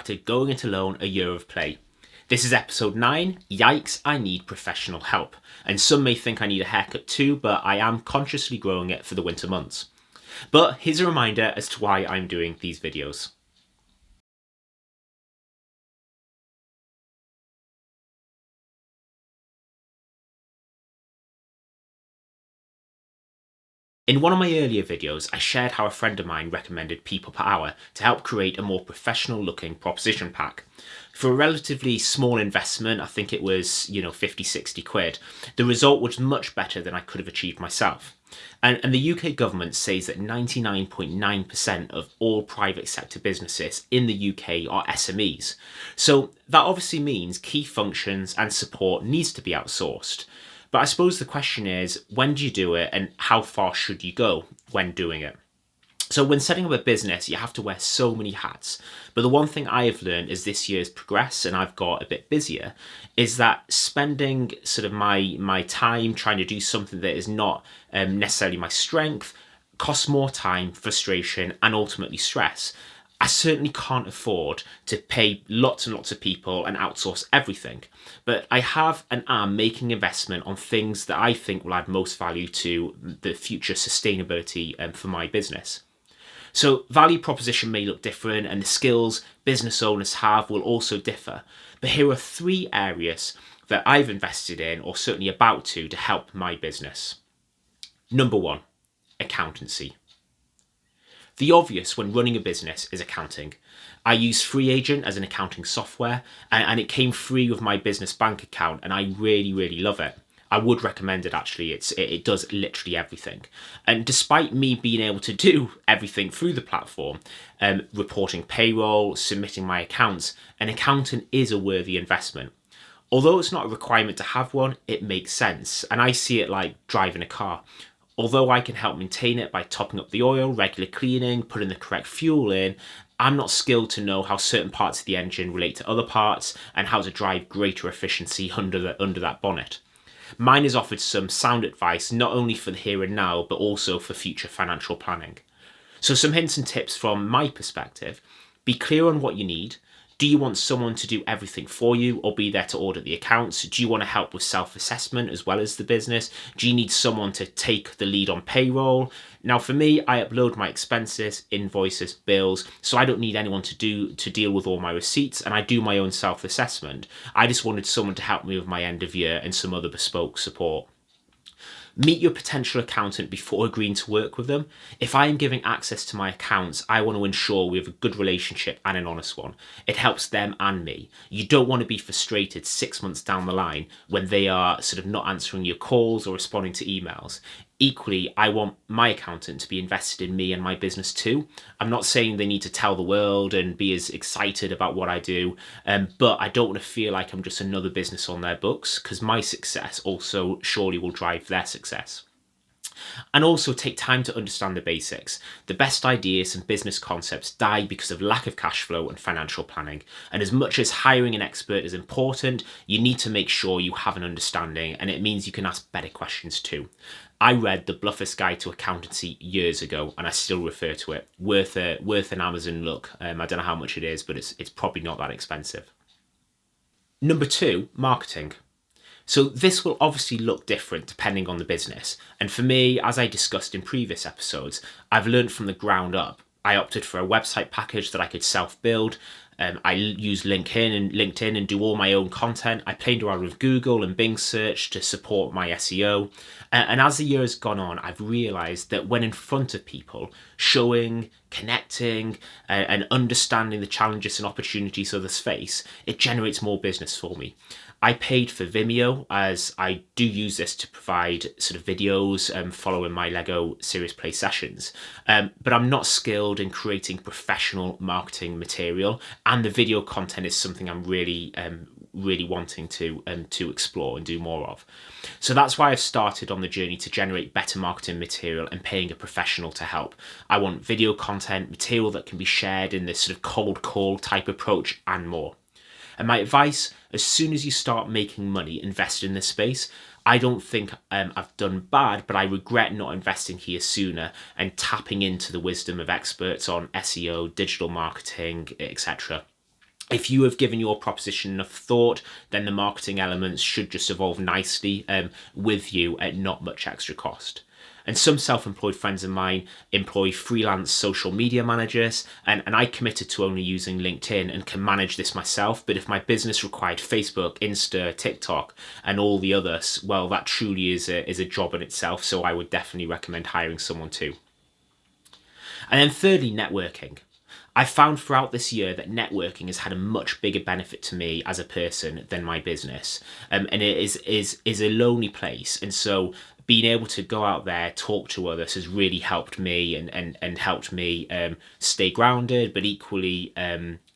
started going it alone a year of play. This is episode 9, Yikes, I Need Professional Help. And some may think I need a haircut too, but I am consciously growing it for the winter months. But here's a reminder as to why I'm doing these videos. In one of my earlier videos, I shared how a friend of mine recommended people per hour to help create a more professional looking proposition pack. For a relatively small investment, I think it was, 50, 60 quid, the result was much better than I could have achieved myself. And the UK government says that 99.9% of all private sector businesses in the UK are SMEs. So that obviously means key functions and support needs to be outsourced. But I suppose the question is, when do you do it and how far should you go when doing it? So when setting up a business, you have to wear so many hats. But the one thing I have learned as this year's progressed and I've got a bit busier is that spending sort of my time trying to do something that is not necessarily my strength costs more time, frustration, and ultimately stress. I certainly can't afford to pay lots and lots of people and outsource everything, but I have and am making investment on things that I think will add most value to the future sustainability for my business. So value proposition may look different and the skills business owners have will also differ, but here are 3 areas that I've invested in or certainly about to help my business. Number 1, accountancy. The obvious when running a business is accounting. I use Free Agent as an accounting software and it came free with my business bank account and I really, really love it. I would recommend it actually, it does literally everything. And despite me being able to do everything through the platform, reporting payroll, submitting my accounts, an accountant is a worthy investment. Although it's not a requirement to have one, it makes sense. And I see it like driving a car. Although I can help maintain it by topping up the oil, regular cleaning, putting the correct fuel in, I'm not skilled to know how certain parts of the engine relate to other parts and how to drive greater efficiency under that bonnet. Mine has offered some sound advice, not only for the here and now, but also for future financial planning. So some hints and tips from my perspective. Be clear on what you need. Do you want someone to do everything for you or be there to audit the accounts? Do you want to help with self-assessment as well as the business? Do you need someone to take the lead on payroll? Now for me, I upload my expenses, invoices, bills, so I don't need anyone to deal with all my receipts and I do my own self-assessment. I just wanted someone to help me with my end of year and some other bespoke support. Meet your potential accountant before agreeing to work with them. If I am giving access to my accounts, I want to ensure we have a good relationship and an honest one. It helps them and me. You don't want to be frustrated 6 months down the line when they are sort of not answering your calls or responding to emails. Equally, I want my accountant to be invested in me and my business too. I'm not saying they need to tell the world and be as excited about what I do, but I don't want to feel like I'm just another business on their books because my success also surely will drive their success. And also take time to understand the basics. The best ideas and business concepts die because of lack of cash flow and financial planning. And as much as hiring an expert is important, you need to make sure you have an understanding, and it means you can ask better questions too. I read The Bluffer's Guide to Accountancy years ago, and I still refer to it. Worth an Amazon look. I don't know how much it is, but it's probably not that expensive. Number 2, marketing. So this will obviously look different depending on the business. And for me, as I discussed in previous episodes, I've learned from the ground up. I opted for a website package that I could self-build. I use LinkedIn and do all my own content. I played around with Google and Bing search to support my SEO. And as the year has gone on, I've realized that when in front of people, showing, connecting, and understanding the challenges and opportunities others face, it generates more business for me. I paid for Vimeo as I do use this to provide sort of videos following my Lego Serious Play sessions. But I'm not skilled in creating professional marketing material, and the video content is something I'm really wanting to explore and do more of. So that's why I've started on the journey to generate better marketing material and paying a professional to help. I want video content, material that can be shared in this sort of cold call type approach and more. And my advice, as soon as you start making money, invest in this space. I don't think I've done bad, but I regret not investing here sooner and tapping into the wisdom of experts on SEO, digital marketing, etc. If you have given your proposition enough thought, then the marketing elements should just evolve nicely with you at not much extra cost. And some self-employed friends of mine employ freelance social media managers, and I committed to only using LinkedIn and can manage this myself. But if my business required Facebook, Insta, TikTok, and all the others, well, that truly is a job in itself. So I would definitely recommend hiring someone too. And then thirdly, networking. I've found throughout this year that networking has had a much bigger benefit to me as a person than my business, and it is a lonely place. And so being able to go out there, talk to others, has really helped me and helped me stay grounded, but equally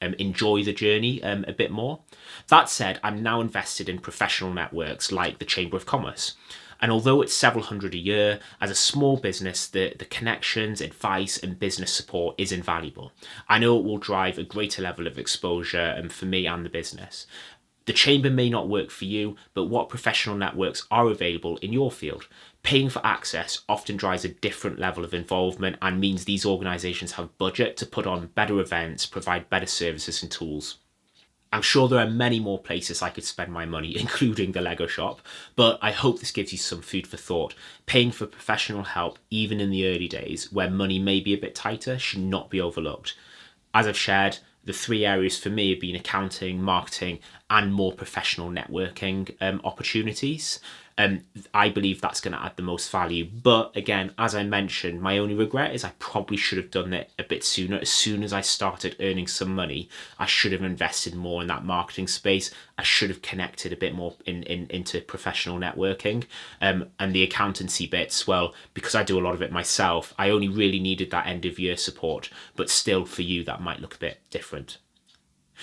enjoy the journey a bit more. That said, I'm now invested in professional networks like the Chamber of Commerce. And although it's several hundred a year, as a small business, the connections, advice, and business support is invaluable. I know it will drive a greater level of exposure for me and the business. The chamber may not work for you, but what professional networks are available in your field? Paying for access often drives a different level of involvement and means these organisations have budget to put on better events, provide better services and tools. I'm sure there are many more places I could spend my money, including the Lego shop, but I hope this gives you some food for thought. Paying for professional help, even in the early days, where money may be a bit tighter, should not be overlooked. As I've shared, the three areas for me have been accounting, marketing, and more professional networking opportunities. I believe that's going to add the most value. But again, as I mentioned, my only regret is I probably should have done it a bit sooner. As soon as I started earning some money, I should have invested more in that marketing space. I should have connected a bit more into professional networking. And the accountancy bits, well, because I do a lot of it myself, I only really needed that end of year support. But still, for you, that might look a bit different.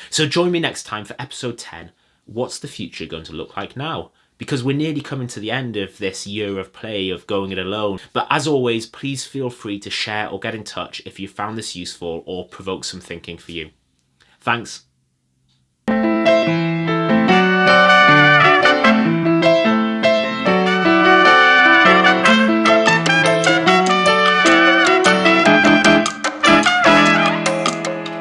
So join me next time for episode 10. What's the future going to look like now? Because we're nearly coming to the end of this year of play of going it alone. But as always, please feel free to share or get in touch if you found this useful or provoke some thinking for you. Thanks.